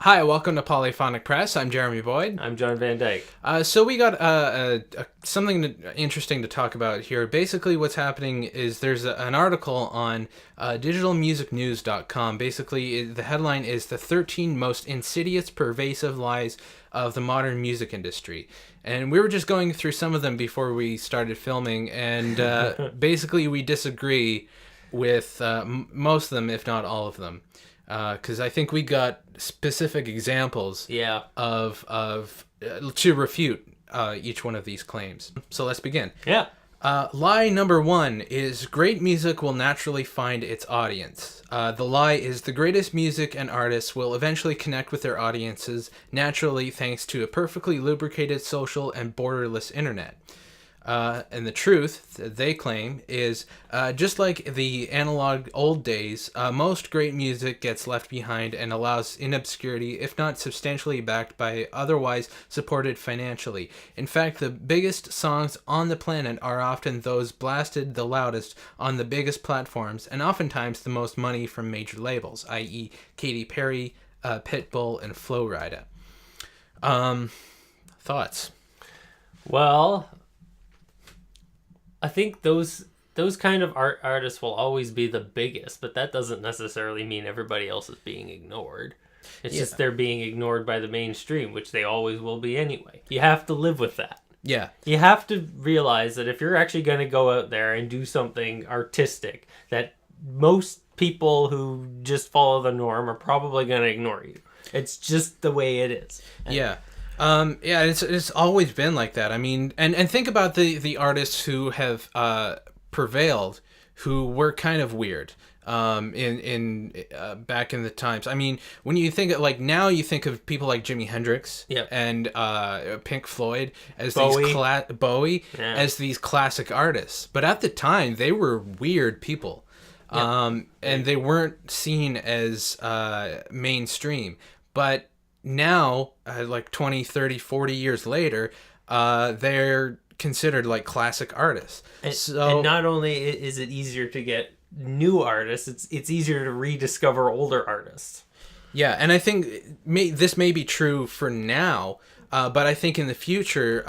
Hi, welcome to Polyphonic Press. I'm Jeremy Boyd. I'm John Van Dyke. So we got something interesting to talk about here. Basically, what's happening is there's an article on digitalmusicnews.com. Basically, the headline is "The 13 Most Insidious, Pervasive Lies of the Modern Music Industry." And we were just going through some of them before we started filming, and basically we disagree with most of them, if not all of them. Because I think we got specific examples Yeah. of to refute each one of these claims. So let's begin. Yeah. Lie number one is great music will naturally find its audience. The lie is the greatest music and artists will eventually connect with their audiences naturally thanks to a perfectly lubricated social and borderless internet. And the truth, they claim, is just like the analog old days, most great music gets left behind and allows in obscurity, if not substantially backed by otherwise supported financially. In fact, the biggest songs on the planet are often those blasted the loudest on the biggest platforms, and oftentimes the most money from major labels, i.e. Katy Perry, Pitbull, and Flo Rida. Thoughts? Well, I think those kind of artists will always be the biggest, but that doesn't necessarily mean everybody else is being ignored. It's just they're being ignored by the mainstream, which they always will be anyway. You have to live with that. Yeah. You have to realize that if you're actually going to go out there and do something artistic, that most people who just follow the norm are probably going to ignore you. It's just the way it is. Yeah. It's always been like that. I mean, and think about the artists who have prevailed, who were kind of weird in back in the times. I mean, when you think of, like, now you think of people like Jimi Hendrix and Pink Floyd as Bowie. these Bowie as these classic artists, but at the time they were weird people, and they weren't seen as mainstream, but now, like 20, 30, 40 years later, they're considered like classic artists. And not only is it easier to get new artists, it's easier to rediscover older artists. Yeah, and I think this may be true for now, but I think in the future,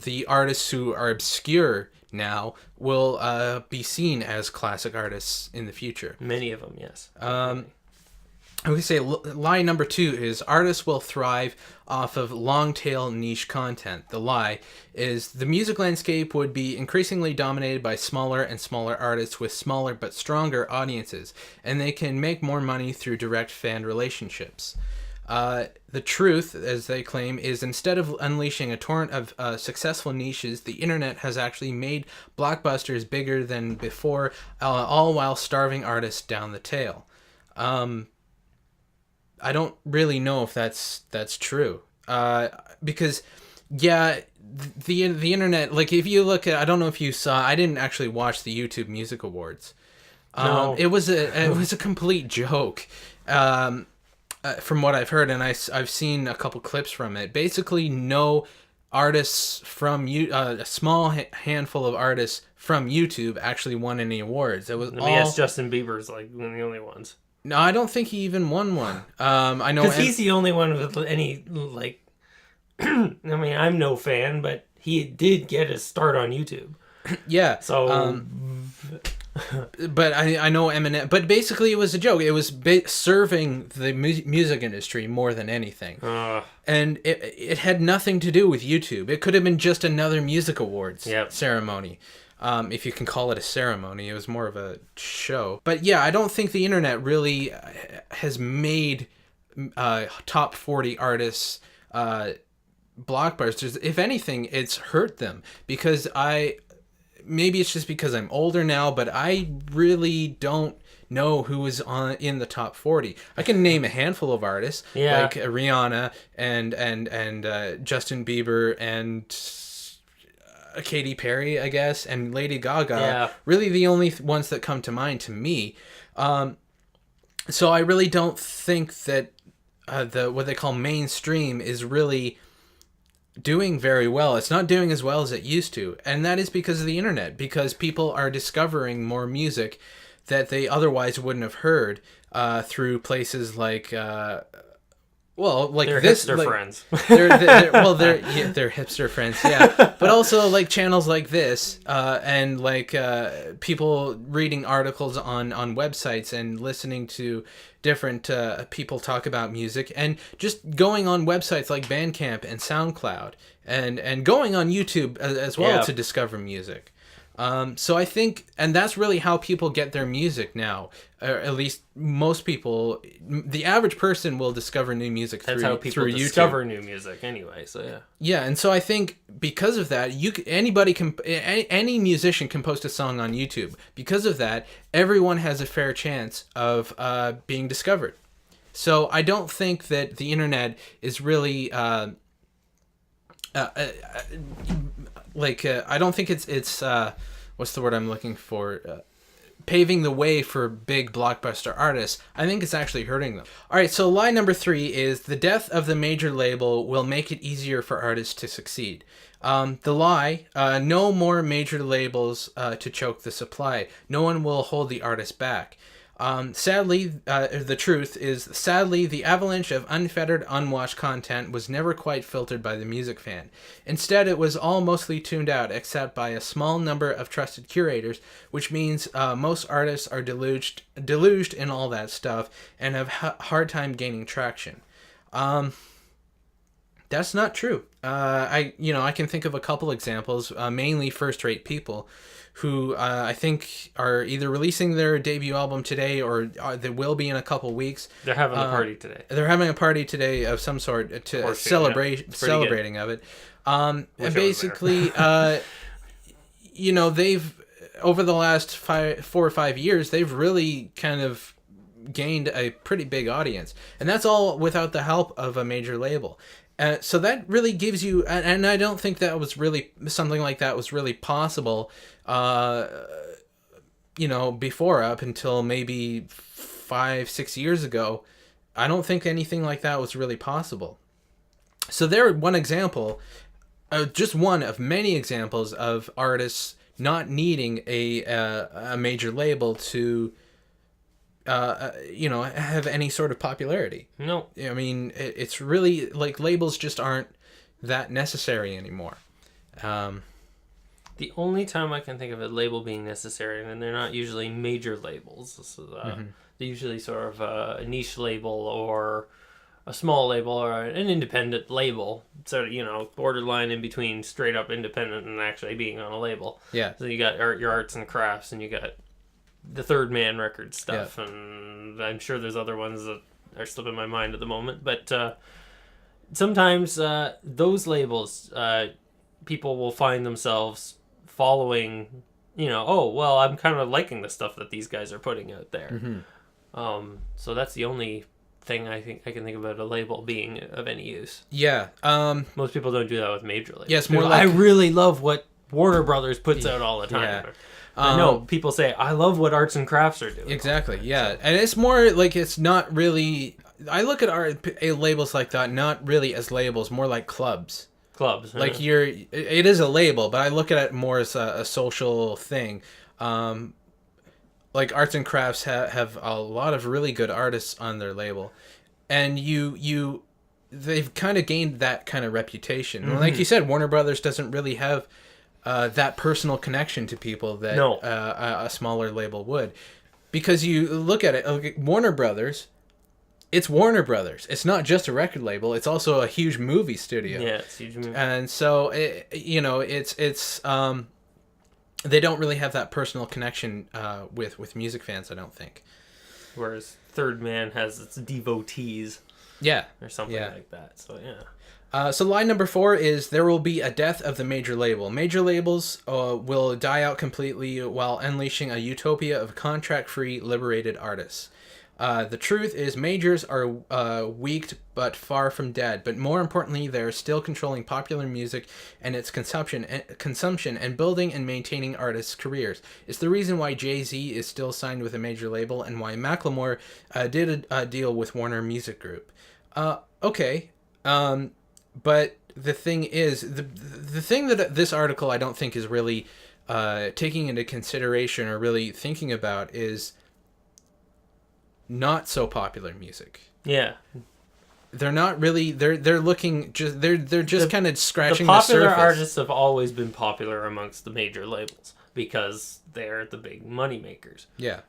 the artists who are obscure now will be seen as classic artists in the future. Many of them, yes. We say lie number two is artists will thrive off of long tail niche content. The lie is the music landscape would be increasingly dominated by smaller and smaller artists with smaller but stronger audiences, and they can make more money through direct fan relationships. The truth, as they claim, is instead of unleashing a torrent of successful niches, the internet has actually made blockbusters bigger than before, all while starving artists down the tail. I don't really know if that's true, because the internet, like, if you look at, I don't know if you saw, I didn't actually watch the YouTube Music Awards. No. It was a complete joke, from what I've heard, and I've seen a couple clips from it. Basically, no artists from a small handful of artists from YouTube actually won any awards. It was Yes, Justin Bieber's like one of the only ones. No, I don't think he even won one. I know because he's the only one with any, like, I mean, I'm no fan, but he did get his start on YouTube. Yeah. So, but I know Eminem. But basically, it was a joke. It was serving the music industry more than anything, and it had nothing to do with YouTube. It could have been just another music awards ceremony. If you can call it a ceremony. It was more of a show. But yeah, I don't think the internet really has made top 40 artists blockbusters. If anything, it's hurt them, because maybe it's just because I'm older now, but I really don't know who is in the top 40. I can name a handful of artists, like Rihanna and Justin Bieber and Katy Perry, I guess, and Lady Gaga. Really the only ones that come to mind to me. So I really don't think that what they call mainstream is really doing very well. It's not doing as well as it used to, and that is because of the internet, because people are discovering more music that they otherwise wouldn't have heard through places like well, like They're this, hipster like, friends. they're hipster friends, yeah. But also like channels like this, and like people reading articles on websites and listening to different people talk about music, and just going on websites like Bandcamp and SoundCloud, and going on YouTube as well Yeah. to discover music. So I think, and that's really how people get their music now. Or at least most people, the average person will discover new music That's through how people through discover YouTube. new music anyway, so yeah. Yeah, and so I think because of that, anybody can, any musician can post a song on YouTube. Because of that, everyone has a fair chance of being discovered. So I don't think that the internet is really I don't think it's what's the word I'm looking for? Paving the way for big blockbuster artists. I think it's actually hurting them. All right, so lie number 3 is the death of the major label will make it easier for artists to succeed. The lie, no more major labels to choke the supply. No one will hold the artist back. Sadly, the truth is, the avalanche of unfettered, unwatched content was never quite filtered by the music fan. Instead, it was all mostly tuned out, except by a small number of trusted curators, which means most artists are deluged in all that stuff and have hard time gaining traction. That's not true. I can think of a couple examples, mainly first-rate people, who I think are either releasing their debut album today or they will be in a couple weeks. They're having a party today. They're having a party today of some sort to celebrating of it. And basically, they've over the last 4 or 5 years, they've really kind of gained a pretty big audience, and that's all without the help of a major label. So that really gives you, and I don't think that was really something like that was really possible, before, up until maybe 5-6 years ago. I don't think anything like that was really possible. So they're one example, just one of many examples of artists not needing a major label to have any sort of popularity. No. I mean, it's really like labels just aren't that necessary anymore. The only time I can think of a label being necessary, and they're not usually major labels. So, they're usually sort of a niche label or a small label or an independent label. So, borderline in between straight up independent and actually being on a label. Yeah. So you got your arts and crafts, and you got the third man record stuff, and I'm sure there's other ones that are slipping my mind at the moment, but sometimes those labels, people will find themselves following, I'm kind of liking the stuff that these guys are putting out there. So that's the only thing I think I can think about a label being of any use. Yeah. Most people don't do that with major labels. Yeah, it's more like, I really love what Warner Brothers puts out all the time. Yeah. No, people say, I love what arts and crafts are doing. Exactly, yeah. And it's more like, it's not really, I look at labels like that not really as labels, more like clubs. Clubs. Huh? Like it is a label, but I look at it more as a social thing. Like arts and crafts have a lot of really good artists on their label, and they've kind of gained that kind of reputation. Like you said, Warner Brothers doesn't really have that personal connection to people that a smaller label would, because you look at it, Warner Brothers. It's Warner Brothers. It's not just a record label. It's also a huge movie studio. Yeah, it's a huge movie. And so, it's they don't really have that personal connection with music fans, I don't think. Whereas Third Man has its devotees. Yeah. Or something like that. So, So line number 4 is there will be a death of the major label. Major labels will die out completely while unleashing a utopia of contract-free, liberated artists. The truth is majors are weak but far from dead, but more importantly, they're still controlling popular music and its consumption and building and maintaining artists' careers. It's the reason why Jay-Z is still signed with a major label and why Macklemore did a deal with Warner Music Group. Okay, but the thing is, the thing that this article I don't think is really taking into consideration or really thinking about is not so popular music. Yeah. They're not really. They're looking just. They're just kind of The scratching the popular surface. artists have always been popular amongst the major labels because they're the big money makers. Yeah.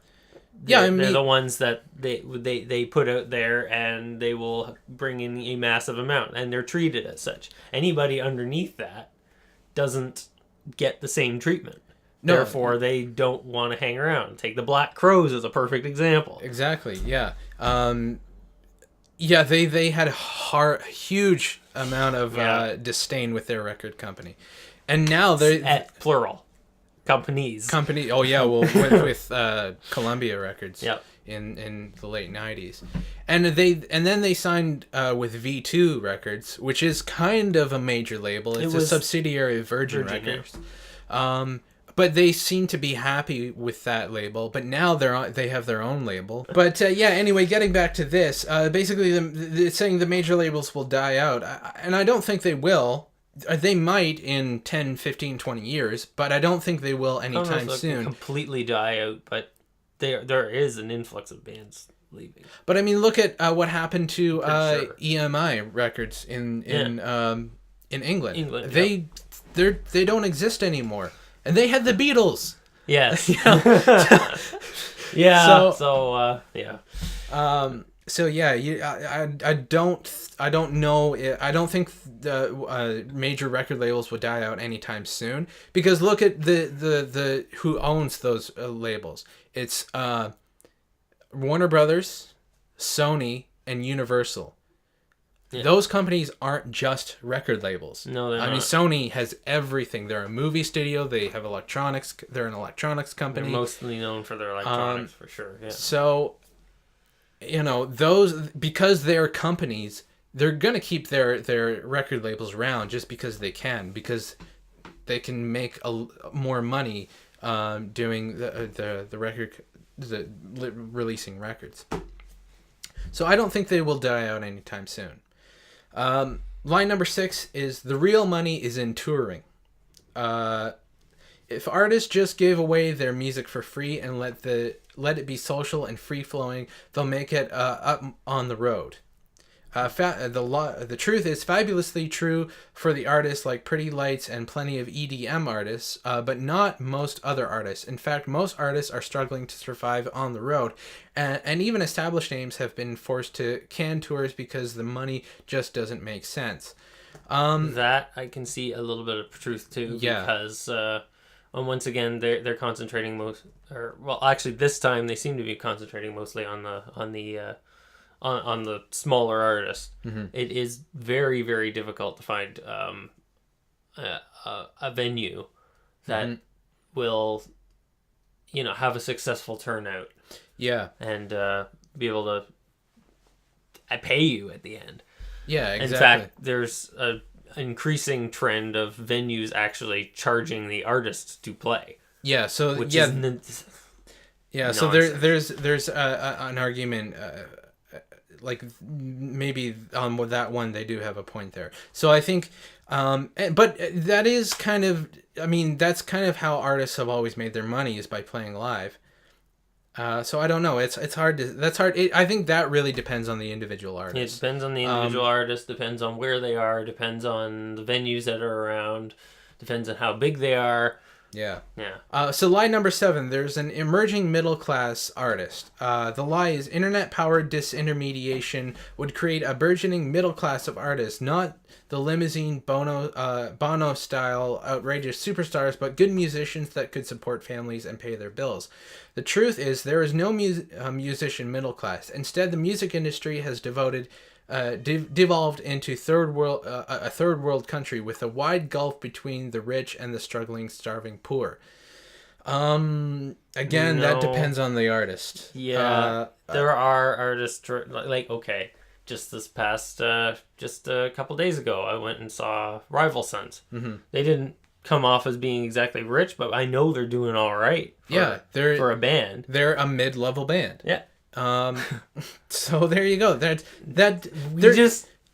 They're the ones that they put out there, and they will bring in a massive amount, and they're treated as such. Anybody underneath that doesn't get the same treatment. No. Therefore, they don't want to hang around. Take the Black Crowes as a perfect example. Exactly. Yeah. Yeah. They had a huge amount of disdain with their record company, and now they At plural. Companies. Oh yeah, well with Columbia Records. Yep. In the late 90s, and then they signed with V2 Records, which is kind of a major label. It's a subsidiary of Virgin Records. But they seem to be happy with that label. But now they have their own label. But anyway, getting back to this, basically it's saying the major labels will die out, and I don't think they will. They might in 10, 15, 20 years, but I don't think they will anytime soon. Completely die out, but there is an influx of bands leaving. But I mean, look at what happened to sure. EMI Records in England. England, They don't exist anymore, and they had the Beatles. Yes. So yeah, I don't know. I don't think the major record labels will die out anytime soon, because look at the who owns those labels. It's Warner Brothers, Sony, and Universal. Yeah. Those companies aren't just record labels. No, they're not. I mean, Sony has everything. They're a movie studio. They have electronics. They're an electronics company. They're mostly known for their electronics, for sure. Yeah. So, those, because they're companies, they're gonna keep their record labels around just because they can, because they can make more money doing releasing records. So I don't think they will die out anytime soon. Line number 6 is the real money is in touring. If artists just give away their music for free and let it be social and free flowing, they'll make it up on the road. The truth is fabulously true for the artists like Pretty Lights and plenty of EDM artists, but not most other artists. In fact, most artists are struggling to survive on the road, and even established names have been forced to can tours because the money just doesn't make sense. That I can see a little bit of truth to, because once again they're concentrating this time they seem to be concentrating mostly on the smaller artists. Mm-hmm. It is very, very difficult to find a venue that will, have a successful turnout. Yeah. And be able to pay you at the end. Yeah, exactly. In fact, there's an increasing trend of venues actually charging the artists to play. Yeah, so which is nonsense. So there's an argument. Like maybe on that one they do have a point there. So I think, but that is kind of, that's kind of how artists have always made their money, is by playing live. So I don't know. It's hard to. That's hard. I think that really depends on the individual artist. It depends on the individual artist. Depends on where they are. Depends on the venues that are around. Depends on how big they are. Yeah. So lie number 7, there's an emerging middle class artist. The lie is internet-powered disintermediation would create a burgeoning middle class of artists, not the limousine Bono-style outrageous superstars, but good musicians that could support families and pay their bills. The truth is there is no musician middle class. Instead, the music industry has devolved into a third world country with a wide gulf between the rich and the struggling, starving poor. Again, that depends on the artist. Yeah, there are artists just this past, just a couple days ago, I went and saw Rival Sons. Mm-hmm. They didn't come off as being exactly rich, but I know they're doing all right. For a band. They're a mid-level band. Yeah. So there you go. Right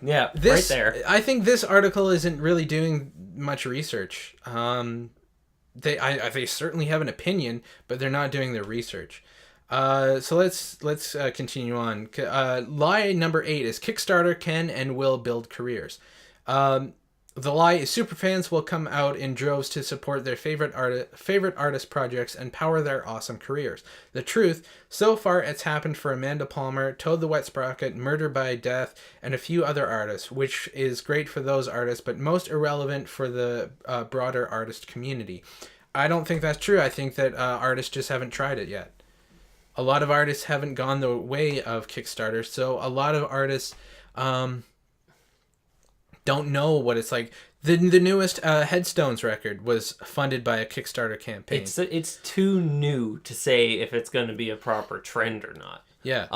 there. I think this article isn't really doing much research. They certainly have an opinion, but they're not doing their research. So let's continue on. Lie number 8 is Kickstarter can and will build careers. The lie is superfans will come out in droves to support their favorite artist projects and power their awesome careers. The truth, so far it's happened for Amanda Palmer, Toad the Wet Sprocket, Murder by Death, and a few other artists, which is great for those artists, but most irrelevant for the broader artist community. I don't think that's true. I think that artists just haven't tried it yet. A lot of artists haven't gone the way of Kickstarter, so a lot of artists don't know what it's like. The newest Headstones record was funded by a Kickstarter campaign. It's too new to say if it's going to be a proper trend or not. Yeah.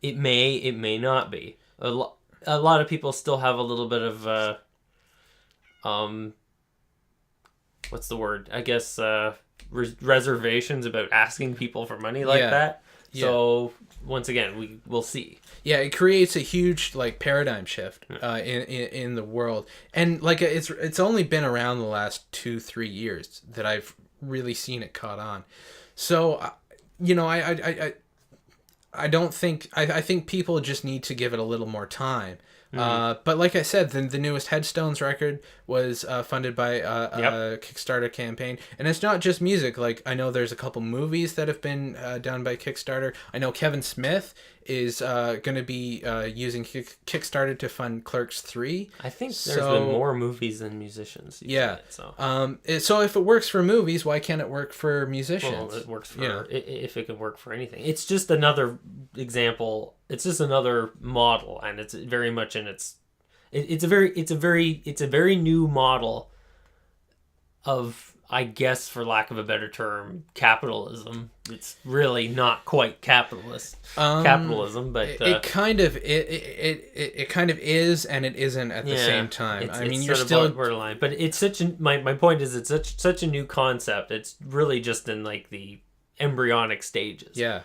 It may not be. A lot of people still have a little bit of what's the word? I guess reservations about asking people for money like that. So once again, we'll see. Yeah, it creates a huge paradigm shift in the world, and it's only been around the last 2-3 years that I've really seen it caught on. So, I don't think I think people just need to give it a little more time. But like I said, the newest Headstones record was funded by a Kickstarter campaign. And it's not just music. Like, I know there's a couple movies that have been done by Kickstarter. I know Kevin Smith is going to be using Kickstarter to fund Clerks 3. I think there's been more movies than musicians. Yeah. So if it works for movies, why can't it work for musicians? Well, it works for if it can work for anything. It's just another example. It's just another model, and it's very much in its. It's a very new model of, I guess, for lack of a better term, capitalism. It's really not quite capitalism, but it kind of is, and it isn't at the same time. You're still borderline, but it's such a my point is it's such a new concept. It's really just in the embryonic stages. Yeah.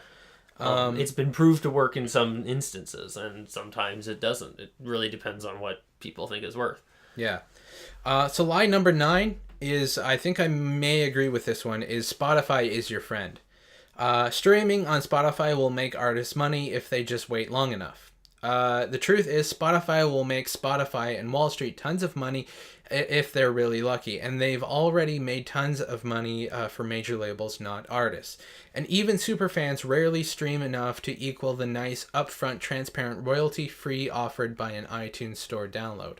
It's been proved to work in some instances, and sometimes it doesn't. It really depends on what people think it's worth. Yeah. So lie number 9 is, I think I may agree with this one, is Spotify is your friend. Streaming on Spotify will make artists money if they just wait long enough. The truth is Spotify will make Spotify and Wall Street tons of money if they're really lucky, and they've already made tons of money for major labels, not artists. And even superfans rarely stream enough to equal the nice, upfront, transparent, royalty-free offered by an iTunes Store download.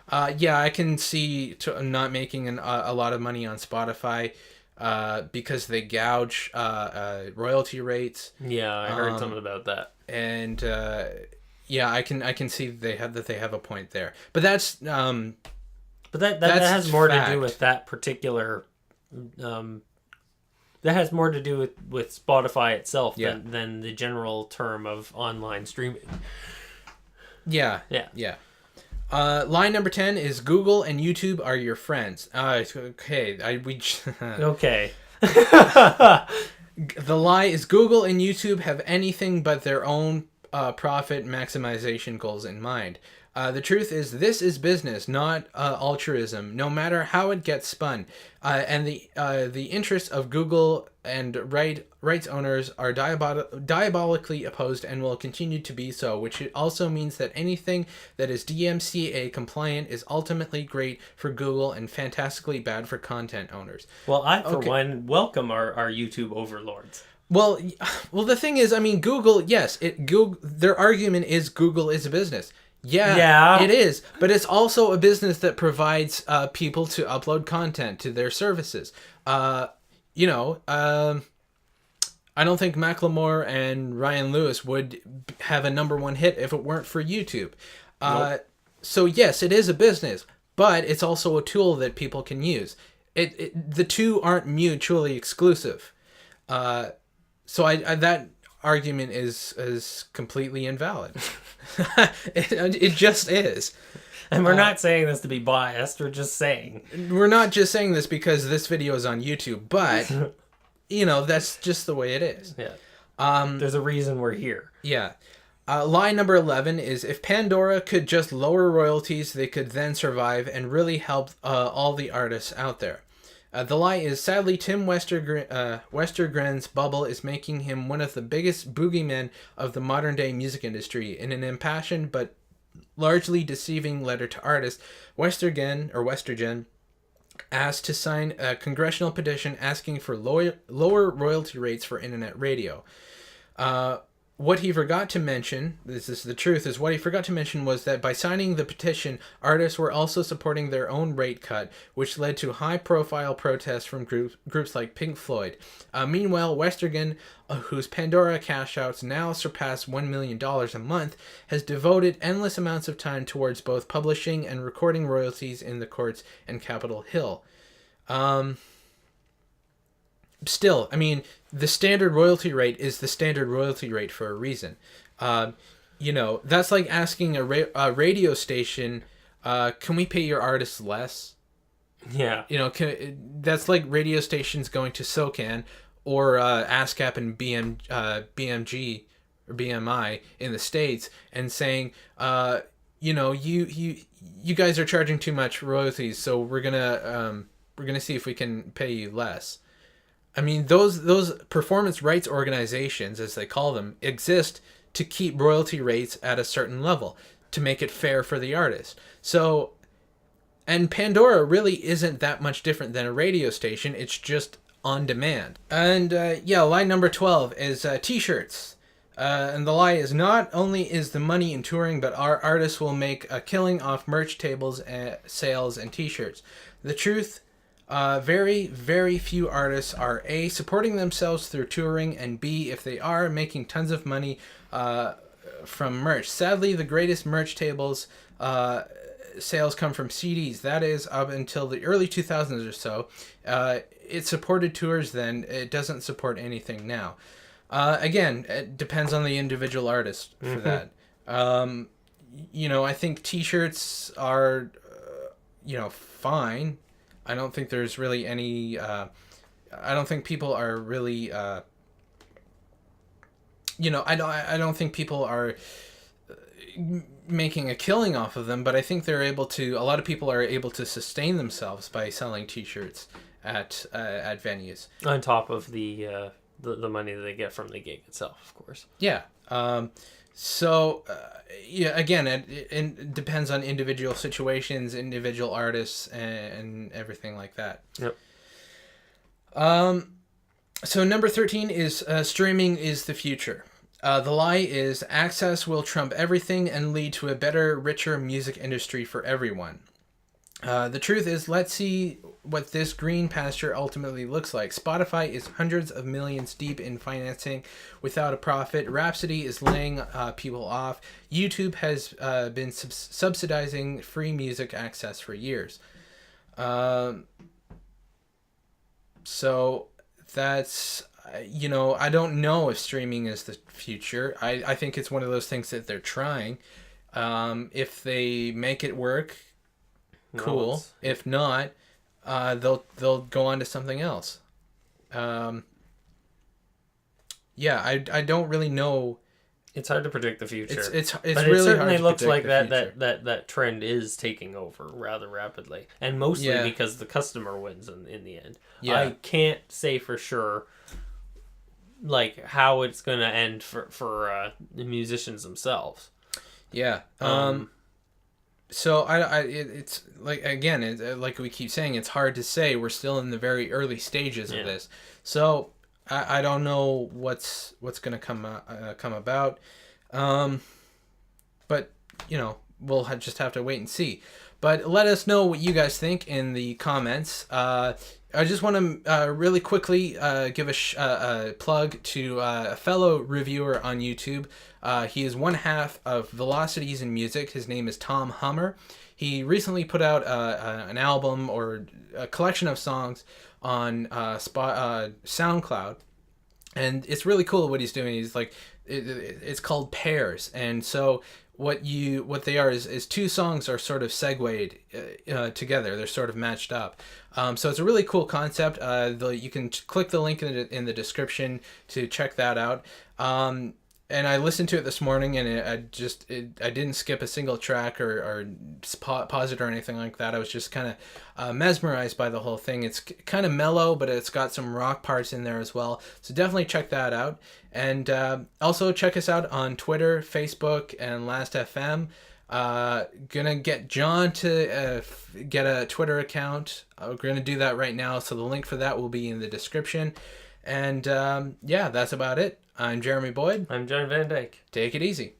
I can see not making a lot of money on Spotify because they gouge royalty rates. Yeah, I heard something about that. And I can see they have a point there. But that's But that has more to do with that particular. That has more to do with Spotify itself than the general term of online streaming. Yeah. Line number 10 is Google and YouTube are your friends. Okay. Okay. The lie is Google and YouTube have anything but their own profit maximization goals in mind. The truth is, this is business, not altruism, no matter how it gets spun. And the interests of Google and rights owners are diabolically opposed and will continue to be so, which also means that anything that is DMCA compliant is ultimately great for Google and fantastically bad for content owners. Well, I, for one, welcome our YouTube overlords. Well, the thing is, Google, yes, their argument is Google is a business. Yeah, it is. But it's also a business that provides people to upload content to their services. I don't think Macklemore and Ryan Lewis would have a #1 hit if it weren't for YouTube. Nope. So yes, it is a business, but it's also a tool that people can use. The two aren't mutually exclusive. So that argument is completely invalid. It just is. And we're not saying this to be biased. We're just saying. We're not just saying this because this video is on YouTube, but, that's just the way it is. Yeah. There's a reason we're here. Yeah. Line number 11 is, if Pandora could just lower royalties, they could then survive and really help all the artists out there. The lie is, sadly, Tim Westergren's bubble is making him one of the biggest boogeymen of the modern-day music industry. In an impassioned but largely deceiving letter to artists, Westergen asked to sign a congressional petition asking for lower royalty rates for internet radio. What he forgot to mention, this is the truth, is what he forgot to mention was that by signing the petition, artists were also supporting their own rate cut, which led to high-profile protests from groups like Pink Floyd. Meanwhile, Westergen, whose Pandora cash-outs now surpass $1 million a month, has devoted endless amounts of time towards both publishing and recording royalties in the courts and Capitol Hill. Still, I mean, the standard royalty rate is the standard royalty rate for a reason. That's like asking a radio station, can we pay your artists less? Yeah. That's like radio stations going to SOCAN or ASCAP and BMG or BMI in the States and saying, you guys are charging too much royalties, so we're gonna see if we can pay you less. I mean, those performance rights organizations, as they call them, exist to keep royalty rates at a certain level, to make it fair for the artist. So, and Pandora really isn't that much different than a radio station. It's just on demand. And lie number 12 is t-shirts. And the lie is, not only is the money in touring, but our artists will make a killing off merch tables, sales, and t-shirts. The truth, very, very few artists are A, supporting themselves through touring, and B, if they are, making tons of money from merch. Sadly, the greatest merch tables sales come from CDs. That is, up until the early 2000s or so. It supported tours then. It doesn't support anything now. Again, it depends on the individual artist for that. I think t-shirts are, fine. I don't think there's really any, I don't think people are really, I don't think people are making a killing off of them, but I think a lot of people are able to sustain themselves by selling t-shirts at venues. On top of the money that they get from the gig itself, of course. Yeah. Again, it depends on individual situations, individual artists, and everything like that. Yep. So number 13 is streaming is the future. The lie is access will trump everything and lead to a better, richer music industry for everyone. The truth is, let's see what this green pasture ultimately looks like. Spotify is hundreds of millions deep in financing without a profit. Rhapsody is laying people off. YouTube has been subsidizing free music access for years. So that's, I don't know if streaming is the future. I think it's one of those things that they're trying. If they make it work, cool. If not, they'll go on to something else. I don't really know. It's hard to predict the future. It's but really it certainly hard to looks like predict that trend is taking over rather rapidly, and mostly because the customer wins in the end. Yeah. I can't say for sure, like, how it's going to end for the musicians themselves. Yeah. So it's like, again, like we keep saying, it's hard to say. We're still in the very early stages of this. So I don't know what's going to come about. But we'll just have to wait and see. But let us know what you guys think in the comments. I just want to really quickly give a plug to a fellow reviewer on YouTube. He is one half of Velocities in Music. His name is Tom Hummer. He recently put out an album or a collection of songs on SoundCloud. And it's really cool what he's doing. He's like, it's called Pairs. And so what they are is two songs are sort of segued together. They're sort of matched up. So it's a really cool concept. You can click the link in the description to check that out. And I listened to it this morning, and I didn't skip a single track or pause it or anything like that. I was just kind of mesmerized by the whole thing. It's kind of mellow, but it's got some rock parts in there as well. So definitely check that out. And also check us out on Twitter, Facebook, and Last.fm. Gonna get John to get a Twitter account. We're gonna do that right now, so the link for that will be in the description. And yeah, that's about it. I'm Jeremy Boyd. I'm John Van Dyke. Take it easy.